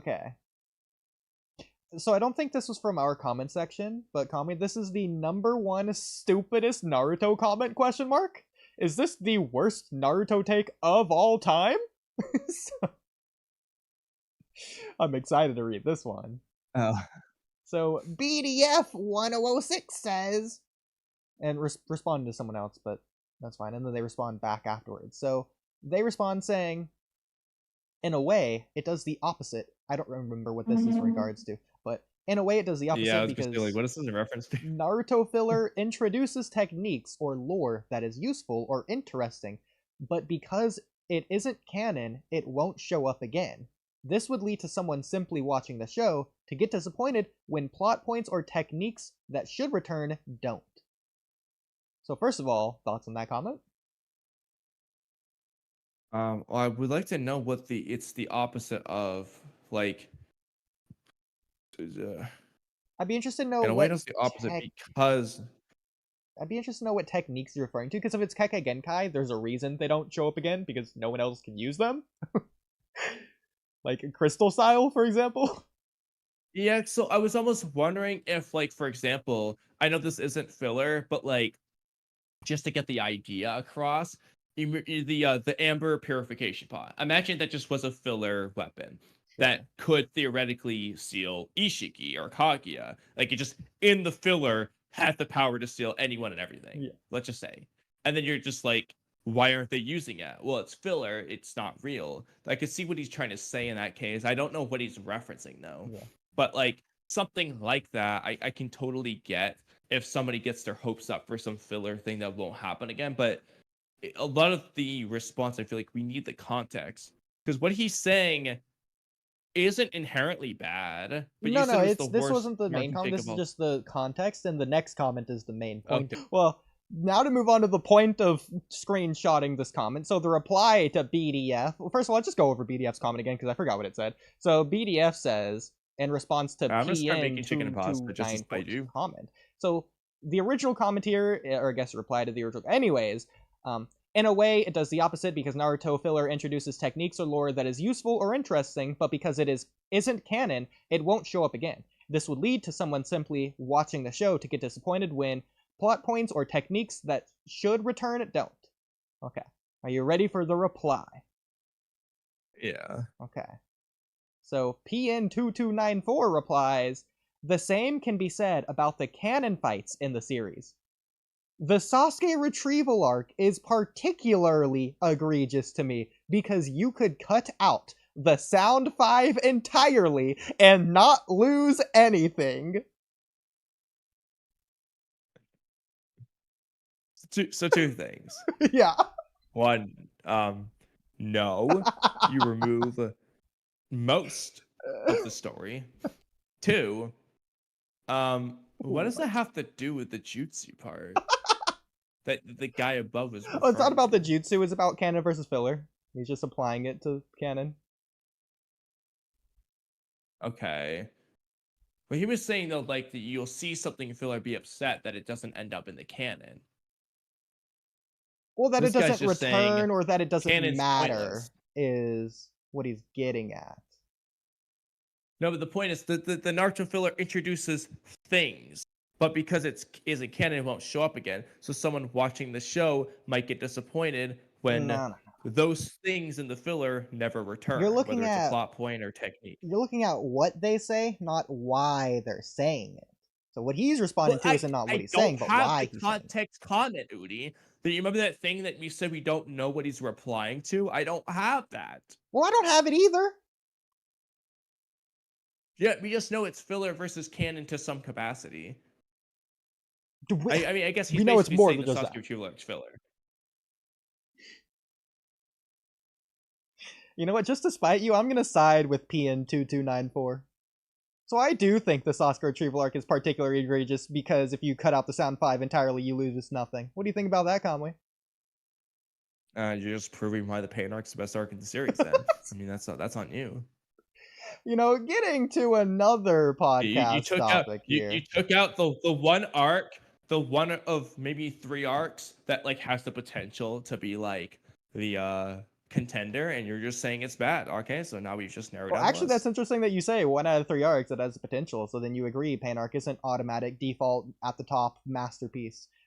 Okay. So I don't think this was from our comment section, but Kamui, this is the #1 stupidest Naruto comment question mark? Is this the worst Naruto take of all time? So, I'm excited to read this one. Oh. So BDF 1006 says, and respond to someone else, but that's fine. And then they respond back afterwards. So they respond saying, in a way, it does the opposite. I don't remember what this is in regards to, but in a way, it does the opposite Yeah, I was gonna say, like, because what is this in reference to? Naruto filler introduces techniques or lore that is useful or interesting, but because it isn't canon, it won't show up again. This would lead to someone simply watching the show to get disappointed when plot points or techniques that should return don't. So first of all, thoughts on that comment? Well, I would like to know what it's the opposite of, like, I'd be interested to know in a way, what it's the opposite tech because I'd be interested to know what techniques you're referring to, because if it's Kekkei Genkai, there's a reason they don't show up again, because no one else can use them. Like Crystal Style, for example. yeah. So I was almost wondering if, like, for example, I know this isn't filler, but like, just to get the idea across, the amber purification pot. Imagine that just was a filler weapon that could theoretically seal Ishiki or Kaguya. Like it just in the filler had the power to seal anyone and everything. Yeah. Let's just say, and then you're just like, why aren't they using it? Well, it's filler. It's not real. I could see what he's trying to say in that case. I don't know what he's referencing though, Yeah. but like something like that, I can totally get if somebody gets their hopes up for some filler thing that won't happen again. But a lot of the response, I feel like we need the context because what he's saying isn't inherently bad. But you No, said no, it was the this worst wasn't the main Naruto comment. take This of is all. just the context, and the next comment is the main point. Okay. Well, now to move on to the point of screenshotting this comment. So the reply to BDF. Well, first of all, let's just go over BDF's comment again because I forgot what it said. So BDF says in response to I'm gonna start PN making chicken and pasta just to 2294 spite you. comment. So the original comment here, or I guess reply to the original. Anyways, in a way, it does the opposite because Naruto filler introduces techniques or lore that is useful or interesting, but because it isn't canon, it won't show up again. This would lead to someone simply watching the show to get disappointed when plot points or techniques that should return don't. Okay. Are you ready for the reply? Yeah. Okay. So PN2294 replies, the same can be said about the canon fights in the series. The Sasuke retrieval arc is particularly egregious to me because you could cut out the sound 5 entirely and not lose anything. So two things. Yeah. One, no, you remove most of the story. Two, what does that have to do with the jutsu part? That the guy above was Well, it's not referring about the to. jutsu, it's about canon versus filler. He's just applying it to canon. Okay. But he was saying though, like that you'll see something in filler, be upset that it doesn't end up in the canon. Well, that it This guy's doesn't just saying return or that it doesn't canon's matter pointless. is what he's getting at. No, but the point is the Naruto filler introduces things, but because it isn't canon, it won't show up again. So someone watching the show might get disappointed when No. those things in the filler never return, You're whether looking it's a at plot point or technique. what they say, not why they're saying it. So what he's responding But to isn't not what I he's saying, don't but have why the he's saying it. context comment, Oodie. Do you remember that thing that we said we don't know what he's replying to? I don't have that. Well, I don't have it either. Yeah, we just know it's filler versus canon to some capacity. I mean, I guess he's We know it's basically more saying than the just Sasuke that. retrieval arc's filler. You know what? Just to spite you, I'm gonna side with PN2294. So I do think the Sasuke retrieval arc is particularly egregious because if you cut out the sound 5 entirely, you lose nothing. What do you think about that, Kamui? You're just proving why the pain arc's the best arc in the series. Then I mean, that's on you. You know, getting to another You podcast took out topic you here. took out the one arc, the one of maybe 3 arcs that like has the potential to be like the contender, and you're just saying it's bad. Okay, so now we've just narrowed Well, down the actually, that's list. interesting that you say 1 out of 3 arcs it has potential. So then you agree, Pain arc isn't automatic default at the top masterpiece.